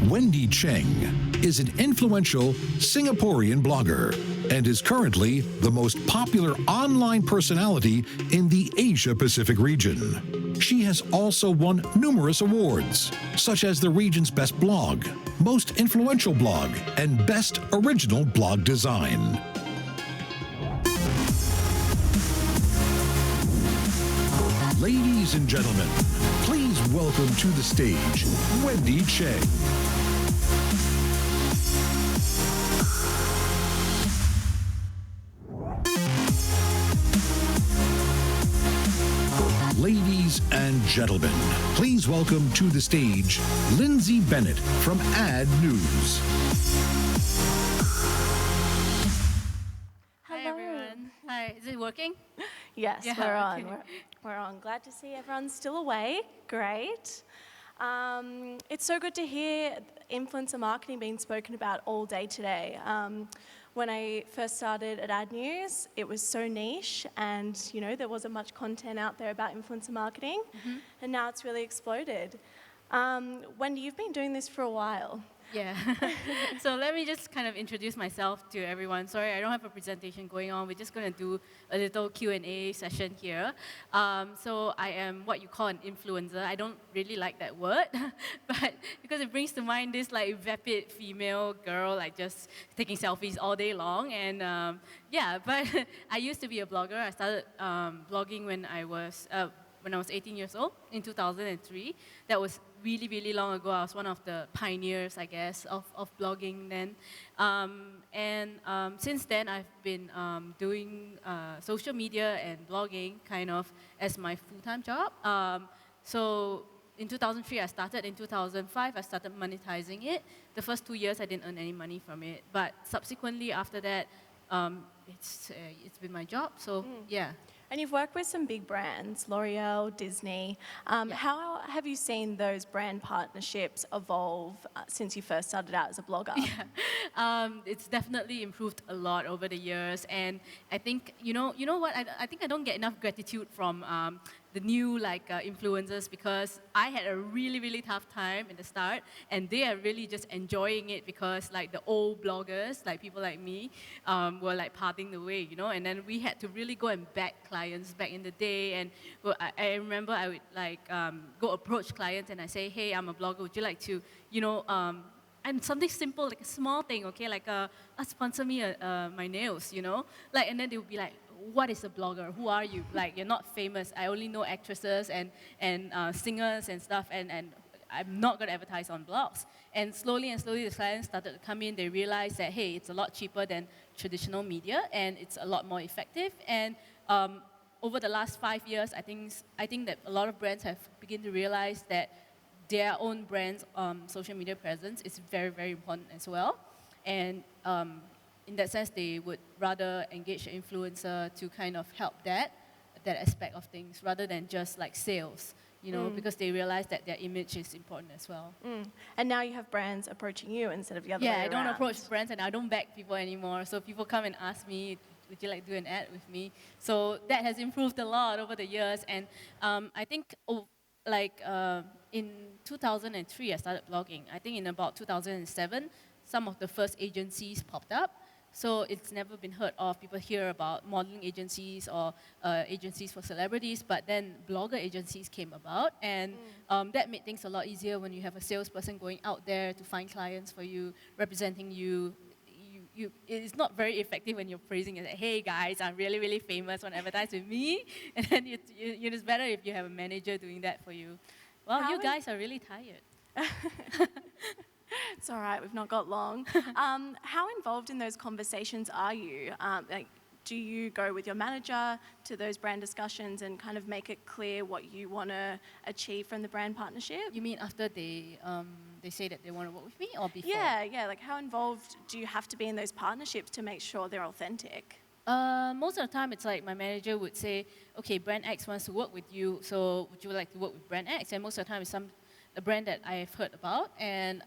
Wendy Cheng is an influential Singaporean blogger and is currently the most popular online personality in the Asia-Pacific region. She has also won numerous awards, such as the region's Best Blog, Most Influential Blog, and Best Original Blog Design. Ladies and gentlemen, please welcome to the stage, Wendy Cheng. Ladies and gentlemen, please welcome to the stage, Lindsay Bennett from Ad News. Hi everyone. Hi, is it working? Yes, Yeah, we're on. okay. We're on. Glad to see everyone's still awake. Great. It's so good to hear influencer marketing being spoken about all day today. When I first started at Ad News, it was so niche and, there wasn't much content out there about influencer marketing. And now it's really exploded. Wendy, you've been doing this for a while. Yeah. So let me just kind of introduce myself to everyone. Sorry, I don't have a presentation going on. We're just going to do a little Q&A session here. So I am what you call an influencer. I don't really like that word, but because it brings to mind this like vapid female girl like just taking selfies all day long. And yeah, but I used to be a blogger. I started blogging when I was 18 years old in 2003. That was really, really long ago. I was one of the pioneers, I guess, of blogging then. Since then, I've been doing social media and blogging kind of as my full-time job. So in 2003, I started. In 2005, I started monetizing it. The first 2 years, I didn't earn any money from it. But subsequently, after that, it's been my job. So yeah. And you've worked with some big brands, L'Oreal, Disney. How have you seen those brand partnerships evolve since you first started out as a blogger? Yeah. It's definitely improved a lot over the years. And I think, you know what, I think I don't get enough gratitude from the new influencers because I had a really, really tough time in the start and they are really just enjoying it because like the old bloggers, like people like me, were like parting the way, and then we had to really go and beg clients back in the day. And well, I remember I would go approach clients and I say, hey, I'm a blogger, would you like to, and something simple, like a small thing, okay, like sponsor me my nails, and then they would be like, what is a blogger? Who are you? Like, you're not famous. I only know actresses and singers and stuff, and I'm not going to advertise on blogs. And slowly, the clients started to come in. They realized that, hey, it's a lot cheaper than traditional media, and it's a lot more effective. And over the last 5 years, I think that a lot of brands have begun to realize that their own brand's social media presence is very, very important as well. And in that sense, they would rather engage an influencer to kind of help that aspect of things rather than just like sales, because they realize that their image is important as well. And now you have brands approaching you instead of the other way Yeah, around. I don't approach brands and I don't beg people anymore. So people come and ask me, would you like to do an ad with me? So that has improved a lot over the years. And I think in 2003, I started blogging. I think in about 2007, some of the first agencies popped up. So it's never been heard of. People hear about modeling agencies or agencies for celebrities, but then blogger agencies came about, and that made things a lot easier when you have a salesperson going out there to find clients for you, representing you. It's not very effective when you're praising it. Like, hey guys, I'm really, really famous. Want to advertise with me? And then it's better if you have a manager doing that for you. Well, you guys are really tired. It's all right, we've not got long. How involved in those conversations are you? Do you go with your manager to those brand discussions and kind of make it clear what you want to achieve from the brand partnership? You mean after they say that they want to work with me or before? Yeah. Like how involved do you have to be in those partnerships to make sure they're authentic? Most of the time, it's like my manager would say, okay, brand X wants to work with you, so would you like to work with brand X? And most of the time, it's a brand that I've heard about, and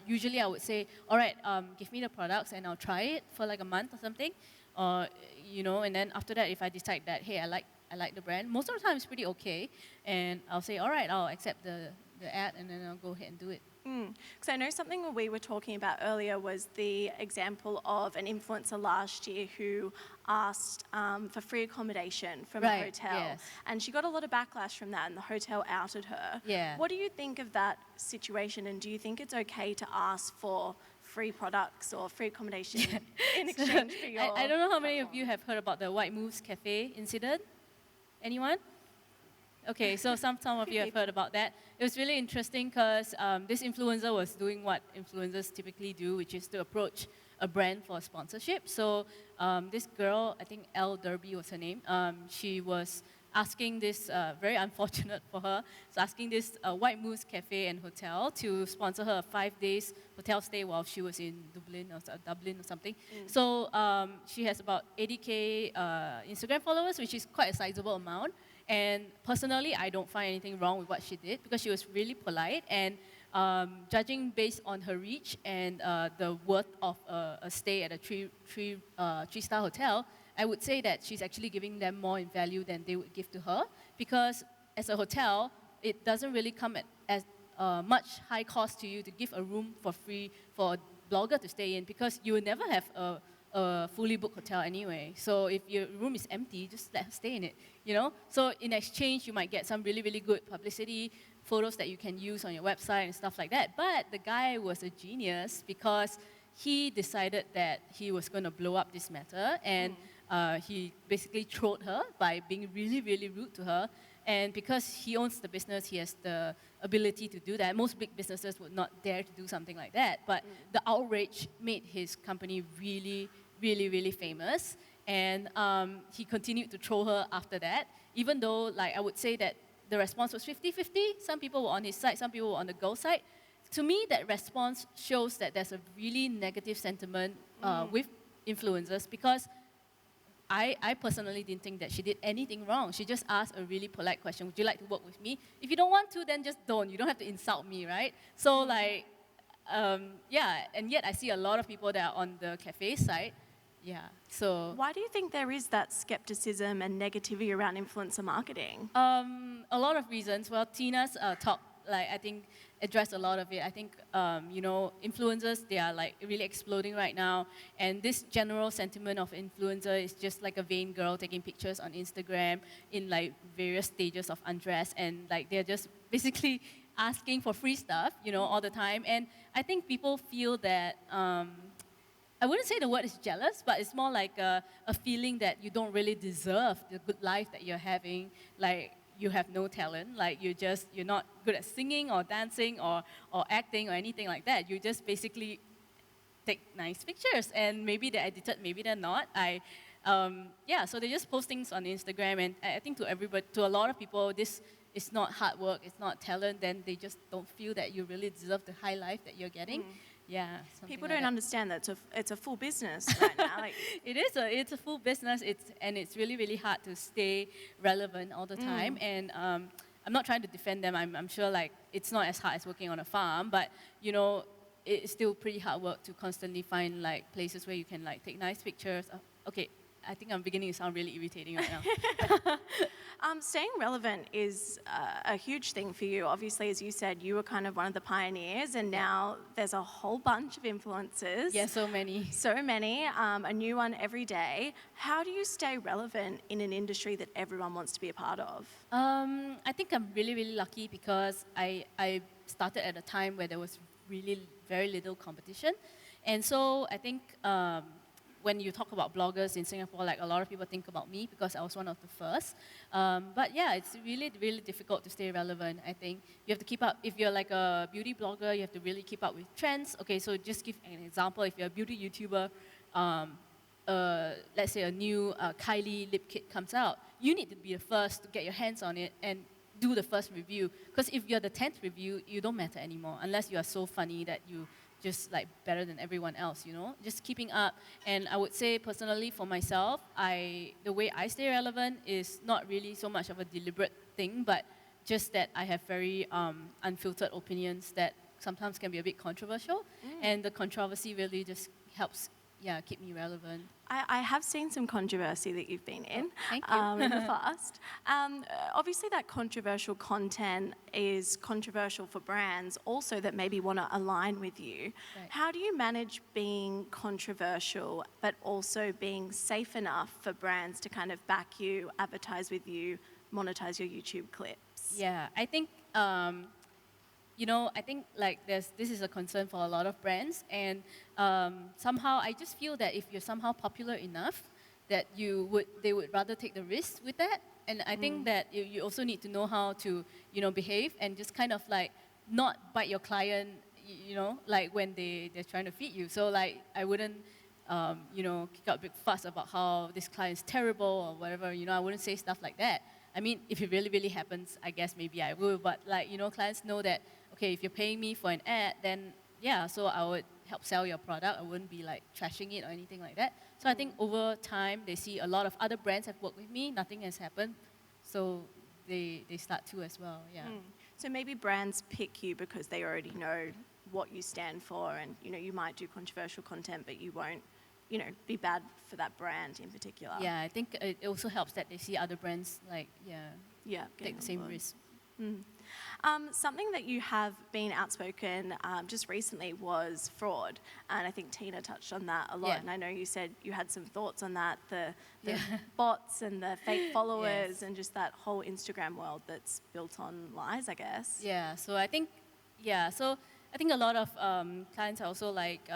usually I would say, all right, give me the products and I'll try it for like a month or something, and then after that, if I decide that, hey, I like the brand, most of the time it's pretty okay, and I'll say, all right, I'll accept the ad and then I'll go ahead and do it. Because I know something we were talking about earlier was the example of an influencer last year who asked for free accommodation from a hotel. Yes. And she got a lot of backlash from that, and the hotel outed her. Yeah. What do you think of that situation, and do you think it's okay to ask for free products or free accommodation in exchange for your... I don't know how many of you have heard about the White Moose Cafe incident. Anyone? Okay, so some of you have heard about that. It was really interesting because this influencer was doing what influencers typically do, which is to approach a brand for sponsorship. So this girl, I think Elle Derby was her name, she was asking this, very unfortunate for her, so asking this White Moose Cafe and Hotel to sponsor her a 5 days hotel stay while she was in Dublin or something. So she has about 80K Instagram followers, which is quite a sizable amount. And personally, I don't find anything wrong with what she did because she was really polite and judging based on her reach and the worth of a stay at a three-star hotel, I would say that she's actually giving them more in value than they would give to her because as a hotel, it doesn't really come at much high cost to you to give a room for free for a blogger to stay in because you will never have a fully booked hotel anyway. So if your room is empty, just let her stay in it, you know? So in exchange, you might get some really, really good publicity, photos that you can use on your website and stuff like that. But the guy was a genius because he decided that he was going to blow up this matter and he basically trolled her by being really, really rude to her. And because he owns the business, he has the ability to do that. Most big businesses would not dare to do something like that. But the outrage made his company really, really, really famous. And he continued to troll her after that, even though, like, I would say that the response was 50-50. Some people were on his side, some people were on the girl's side. To me, that response shows that there's a really negative sentiment with influencers because I personally didn't think that she did anything wrong. She just asked a really polite question, would you like to work with me? If you don't want to, then just don't. You don't have to insult me, right? So like, yeah, and yet I see a lot of people that are on the cafe side. Yeah, so. Why do you think there is that skepticism and negativity around influencer marketing? A lot of reasons. Well, Tina's talk, like, I think, addressed a lot of it. I think, you know, influencers, they are like really exploding right now. And this general sentiment of influencer is just like a vain girl taking pictures on Instagram in like various stages of undress. And like they're just basically asking for free stuff, you know, all the time. And I think people feel that, I wouldn't say the word is jealous, but it's more like a feeling that you don't really deserve the good life that you're having. Like, you have no talent, like you're not good at singing or dancing or acting or anything like that. You just basically take nice pictures and maybe they're edited, maybe they're not. Yeah, so they just post things on Instagram and I think to a lot of people, this is not hard work, it's not talent, then they just don't feel that you really deserve the high life that you're getting. Yeah. People like don't that. understand that it's a full business right now. Like, It's a full business. It's really, really hard to stay relevant all the time. And I'm not trying to defend them. I'm sure like it's not as hard as working on a farm, but you know, it's still pretty hard work to constantly find like places where you can like take nice pictures. Okay, I think I'm beginning to sound really irritating right now. Staying relevant is a huge thing for you. Obviously, as you said, you were kind of one of the pioneers, and now there's a whole bunch of influencers. Yeah, so many. So many, a new one every day. How do you stay relevant in an industry that everyone wants to be a part of? I think I'm really, really lucky because I started at a time where there was really very little competition. And so I think when you talk about bloggers in Singapore, like a lot of people think about me because I was one of the first. But yeah, it's really, really difficult to stay relevant, I think. You have to keep up. If you're like a beauty blogger, you have to really keep up with trends. Okay, so just give an example. If you're a beauty YouTuber, let's say a new Kylie lip kit comes out, you need to be the first to get your hands on it and do the first review. Because if you're the 10th review, you don't matter anymore, unless you are so funny that you just like better than everyone else, you know? Just keeping up. And I would say personally for myself, the way I stay relevant is not really so much of a deliberate thing, but just that I have very unfiltered opinions that sometimes can be a bit controversial. And the controversy really just helps keep me relevant. I have seen some controversy that you've been in Thank you. in the past. Obviously, that controversial content is controversial for brands also that maybe want to align with you. Right. How do you manage being controversial but also being safe enough for brands to kind of back you, advertise with you, monetize your YouTube clips? Yeah, I think I think like this is a concern for a lot of brands, and somehow I just feel that if you're somehow popular enough, that they would rather take the risk with that. And I think that you also need to know how to behave and just kind of like not bite your client, like when they're trying to feed you. So like I wouldn't kick out a big fuss about how this client is terrible or whatever. I wouldn't say stuff like that. I mean, if it really, really happens, I guess maybe I will. But like, clients know that, okay, if you're paying me for an ad, then yeah, so I would help sell your product. I wouldn't be like trashing it or anything like that. So I think over time, they see a lot of other brands have worked with me, nothing has happened. So they start to as well, yeah. So maybe brands pick you because they already know what you stand for, and you might do controversial content, but you won't be bad for that brand in particular. Yeah, I think it also helps that they see other brands like, take the same risk. Something that you have been outspoken just recently was fraud, and I think Tina touched on that a lot. Yeah. And I know you said you had some thoughts on that, the bots and the fake followers, and just that whole Instagram world that's built on lies, I guess. Yeah, so I think a lot of clients are also like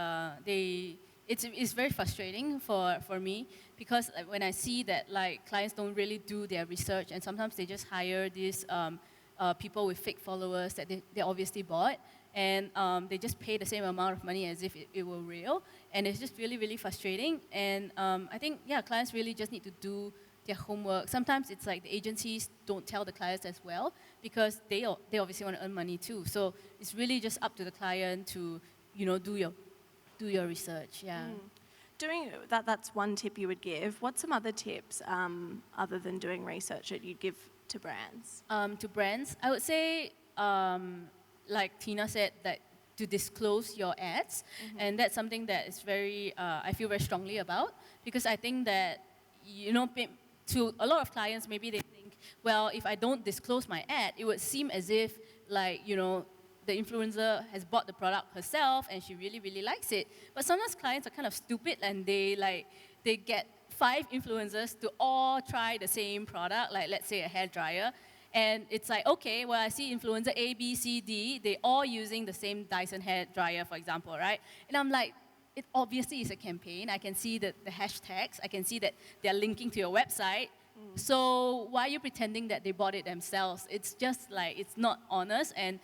it's very frustrating for me, because like, when I see that like clients don't really do their research, and sometimes they just hire these people with fake followers that they obviously bought, and they just pay the same amount of money as if it were real, and it's just really, really frustrating. And I think clients really just need to do their homework. Sometimes it's like the agencies don't tell the clients as well, because they obviously want to earn money too. So it's really just up to the client to do your research. Yeah. Doing that's one tip you would give. What's some other tips other than doing research that you'd give to brands? To brands, I would say, like Tina said, that to disclose your ads, and that's something that is I feel very strongly about, because I think that to a lot of clients, maybe they think, well, if I don't disclose my ad, it would seem as if like the influencer has bought the product herself and she really, really likes it. But sometimes clients are kind of stupid, and they get 5 influencers to all try the same product, like let's say a hairdryer. And it's like, okay, well, I see influencer A, B, C, D, they all using the same Dyson hairdryer, for example, right? And I'm like, it obviously is a campaign. I can see the hashtags. I can see that they're linking to your website. So why are you pretending that they bought it themselves? It's just like, it's not honest, and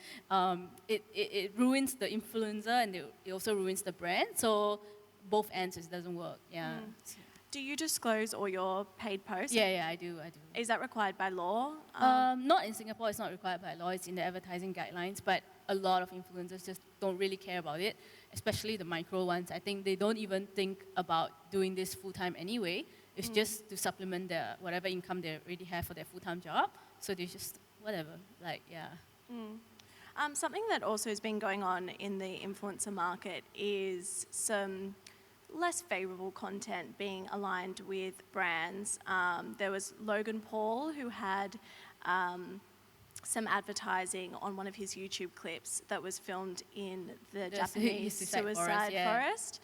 it ruins the influencer, and it also ruins the brand. So both ends, it doesn't work, yeah. Do you disclose all your paid posts? Yeah, I do. Is that required by law? Not in Singapore, it's not required by law, it's in the advertising guidelines, but a lot of influencers just don't really care about it, especially the micro ones. I think they don't even think about doing this full-time anyway. It's just to supplement whatever income they already have for their full-time job. So they just, whatever, like, yeah. Something that also has been going on in the influencer market is some less favourable content being aligned with brands. There was Logan Paul, who had some advertising on one of his YouTube clips that was filmed in the Japanese suicide forest.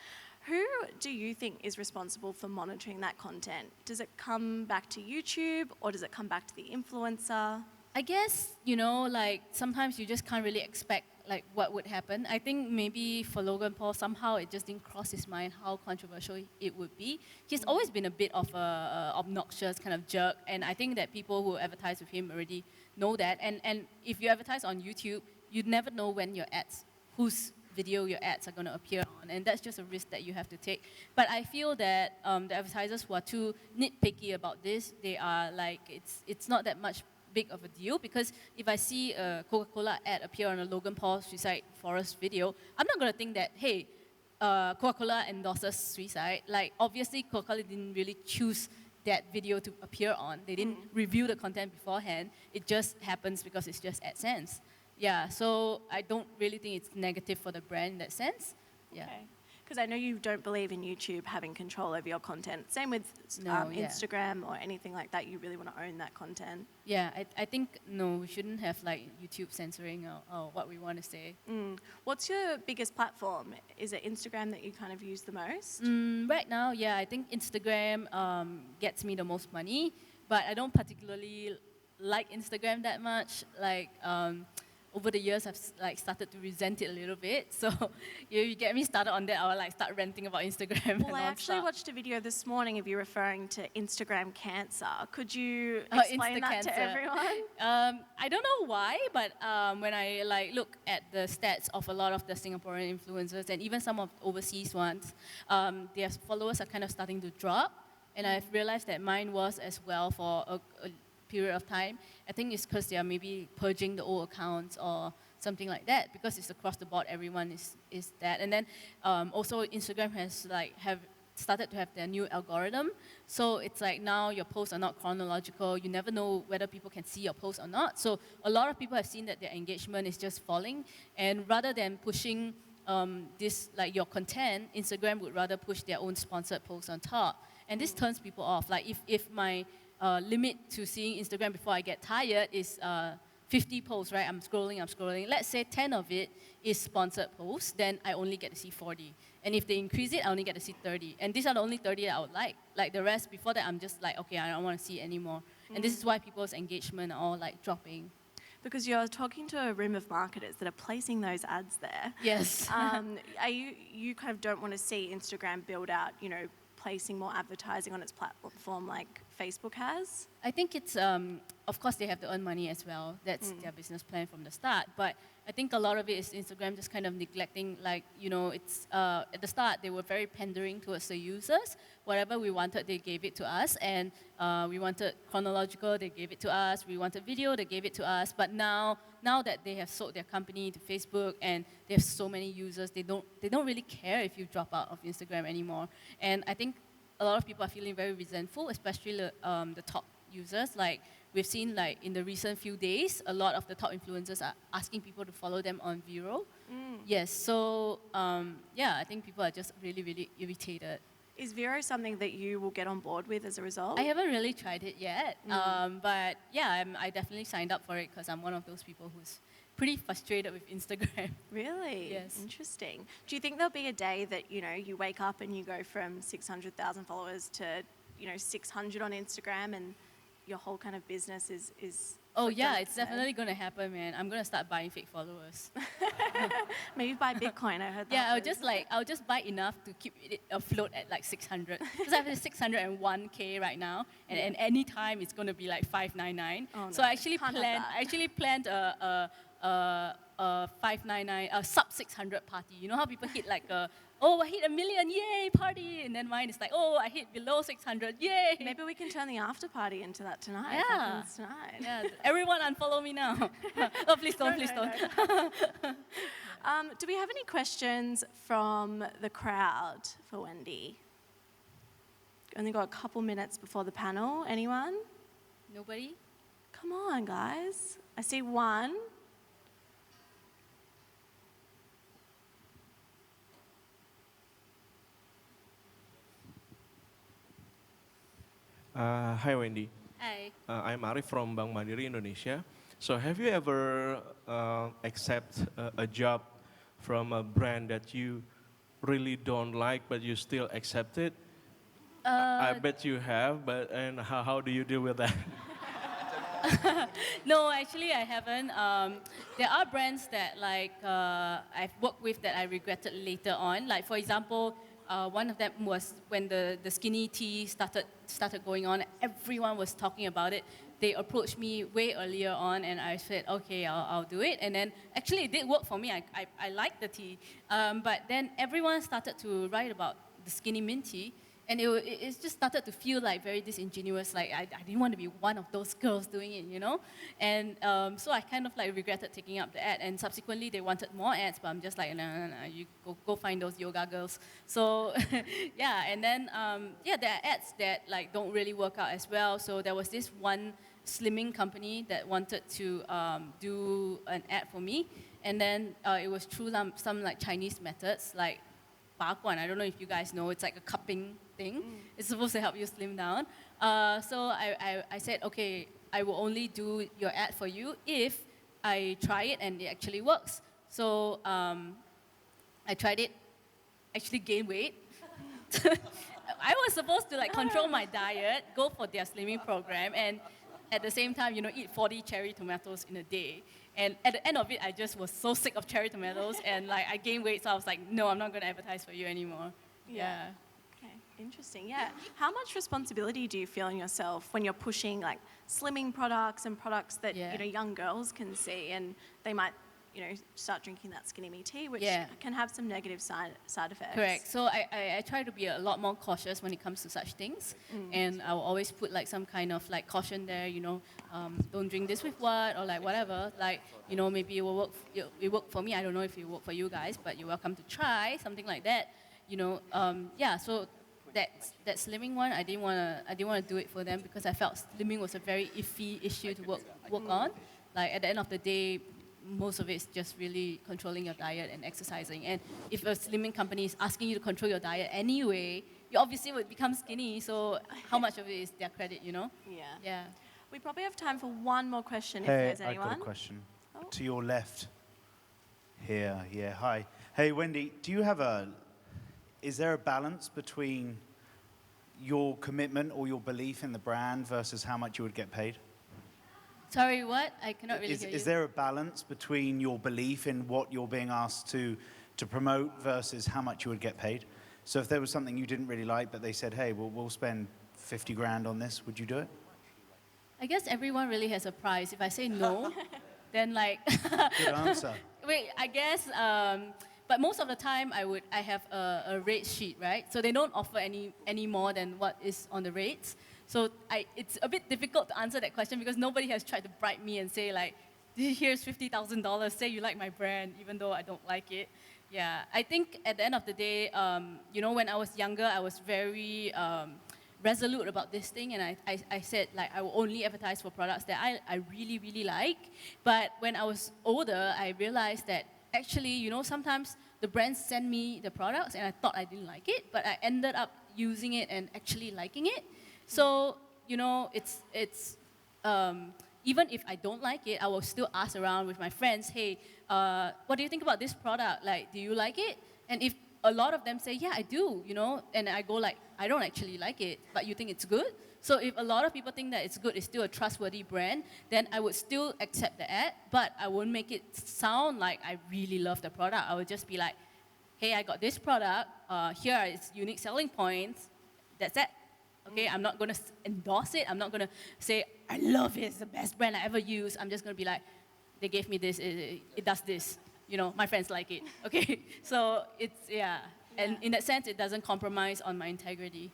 Who do you think is responsible for monitoring that content? Does it come back to YouTube, or does it come back to the influencer? I guess, like sometimes you just can't really expect like what would happen. I think maybe for Logan Paul, somehow it just didn't cross his mind how controversial it would be. He's always been a bit of a obnoxious kind of jerk, and I think that people who advertise with him already know that. And if you advertise on YouTube, you'd never know when whose video your ads are going to appear on, and that's just a risk that you have to take. But I feel that the advertisers who are too nitpicky about this, they are like, it's not that much big of a deal, because if I see a Coca-Cola ad appear on a Logan Paul suicide forest video, I'm not going to think that, hey, Coca-Cola endorses suicide. Like, obviously, Coca-Cola didn't really choose that video to appear on. They didn't review the content beforehand. It just happens because it's just AdSense. Yeah, so I don't really think it's negative for the brand in that sense. Yeah. Okay. Because I know you don't believe in YouTube having control over your content. Same with No, yeah. Instagram or anything like that. You really want to own that content. Yeah, I think, no, we shouldn't have like YouTube censoring or what we want to say. What's your biggest platform? Is it Instagram that you kind of use the most? Right now, yeah, I think Instagram gets me the most money, but I don't particularly like Instagram that much. Like, over the years, I've like started to resent it a little bit. So you get me started on that, I'll like start ranting about Instagram. Well, I actually watched a video this morning of you referring to Instagram cancer. Could you explain that to everyone? I don't know why, but when I like look at the stats of a lot of the Singaporean influencers and even some of the overseas ones, their followers are kind of starting to drop. And I've realized that mine was as well for a period of time. I think it's because they are maybe purging the old accounts or something like that, because it's across the board, everyone is that. And then also Instagram has have started to have their new algorithm. So it's like now your posts are not chronological. You never know whether people can see your posts or not. So a lot of people have seen that their engagement is just falling. And rather than pushing this, like your content, Instagram would rather push their own sponsored posts on top. And this turns people off. Like if my limit to seeing Instagram before I get tired is 50 posts, right? I'm scrolling. Let's say 10 of it is sponsored posts, then I only get to see 40. And if they increase it, I only get to see 30. And these are the only 30 that I would like. Like the rest, before that, I'm just like, okay, I don't want to see it anymore. And this is why people's engagement are all like dropping. Because you're talking to a room of marketers that are placing those ads there. Yes. Are you kind of don't want to see Instagram build out, placing more advertising on its platform like Facebook has? I think it's, of course, they have to earn money as well. That's their business plan from the start. But I think a lot of it is Instagram just kind of neglecting, it's, at the start, they were very pandering towards the users. Whatever we wanted, they gave it to us. And we wanted chronological, they gave it to us. We wanted video, they gave it to us. But now that they have sold their company to Facebook and they have so many users, they don't really care if you drop out of Instagram anymore. And I think a lot of people are feeling very resentful, especially the top users. Like we've seen, like in the recent few days, a lot of the top influencers are asking people to follow them on Vero. Yes, so I think people are just really, really irritated. Is Vero something that you will get on board with as a result? I haven't really tried it yet, but yeah, I definitely signed up for it because I'm one of those people who's pretty frustrated with Instagram. Really? Yes. Interesting. Do you think there'll be a day that, you wake up and you go from 600,000 followers to, 600 on Instagram and your whole kind of business is Oh yeah, it's definitely going to happen, man. I'm going to start buying fake followers. Maybe buy Bitcoin, I heard that. Yeah, I'll just buy enough to keep it afloat at like 600. Because I have 601K right now, and any time it's going to be like 599. Oh, no. So I actually planned a 599, a sub 600 party. You know how people hit like I hit 1 million, yay, party. And then mine is like, I hit below 600, yay. Maybe we can turn the after party into that tonight. Yeah. It happens tonight. Yeah, everyone unfollow me now. Oh, please don't. Do we have any questions from the crowd for Wendy? Only got a couple minutes before the panel. Anyone? Nobody? Come on, guys. I see one. Hi Wendy, Hi. I'm Arif from Bank Mandiri Indonesia. So have you ever accept a job from a brand that you really don't like but you still accept it? I bet you have, and how do you deal with that? No, actually I haven't. There are brands that I've worked with that I regretted later on. Like for example, one of them was when the skinny tea started going on. Everyone was talking about it. They approached me way earlier on, and I said, okay, I'll do it. And then actually it did work for me. I liked the tea, but then everyone started to write about the skinny mint tea. And it just started to feel like very disingenuous, like I didn't want to be one of those girls doing it, And so I kind of regretted taking up the ad, and subsequently they wanted more ads, but I'm just like, no, you go find those yoga girls. So yeah, and then there are ads that don't really work out as well. So there was this one slimming company that wanted to do an ad for me, and then it was through some Chinese methods, baguan. I don't know if you guys know, it's like a cupping thing. It's supposed to help you slim down. So I said, okay, I will only do your ad for you if I try it and it actually works. So I tried it, actually gained weight. I was supposed to like control my diet, go for their slimming program, and at the same time, eat 40 cherry tomatoes in a day. And at the end of it, I just was so sick of cherry tomatoes, and like I gained weight, so I was like, no, I'm not going to advertise for you anymore. Yeah. Okay, interesting. Yeah. How much responsibility do you feel in yourself when you're pushing like slimming products and products that young girls can see, and they might start drinking that skinny me tea, which can have some negative side effects. Correct. So I try to be a lot more cautious when it comes to such things, and I will always put like some kind of like caution there. Don't drink this with what, or like whatever. Like maybe it will work. It worked for me. I don't know if it will work for you guys, but you're welcome to try something like that. So that slimming one, I didn't wanna do it for them because I felt slimming was a very iffy issue to work on. Like at the end of the day, most of it is just really controlling your diet and exercising. And if a slimming company is asking you to control your diet anyway, you obviously would become skinny. So how much of it is their credit, Yeah. Yeah. We probably have time for one more question if Hey, there's I've anyone. got a question. To your left. Here, yeah, hi. Hey, Wendy, is there a balance between your commitment or your belief in the brand versus how much you would get paid? Sorry, what? I cannot really hear you. Is there a balance between your belief in what you're being asked to promote versus how much you would get paid? So if there was something you didn't really like, but they said, hey, we'll spend 50 grand on this, would you do it? I guess everyone really has a price. If I say no, then like... Good answer. Wait, I guess... but most of the time, I have a rate sheet, right? So they don't offer any more than what is on the rates. So it's a bit difficult to answer that question because nobody has tried to bribe me and say like, here's $50,000, say you like my brand, even though I don't like it. Yeah, I think at the end of the day, when I was younger, I was very resolute about this thing, and I said like I will only advertise for products that I really, really like. But when I was older, I realized that actually, sometimes the brands send me the products and I thought I didn't like it, but I ended up using it and actually liking it. So, it's even if I don't like it, I will still ask around with my friends, hey, what do you think about this product? Like, do you like it? And if a lot of them say, yeah, I do, and I go like, I don't actually like it, but you think it's good? So if a lot of people think that it's good, it's still a trustworthy brand, then I would still accept the ad, but I won't make it sound like I really love the product. I would just be like, hey, I got this product, here are its unique selling points, that's it. Okay, I'm not going to endorse it. I'm not going to say, I love it, it's the best brand I ever used. I'm just going to be like, they gave me this, it does this. My friends like it. Okay, so it's, yeah. And in that sense, it doesn't compromise on my integrity.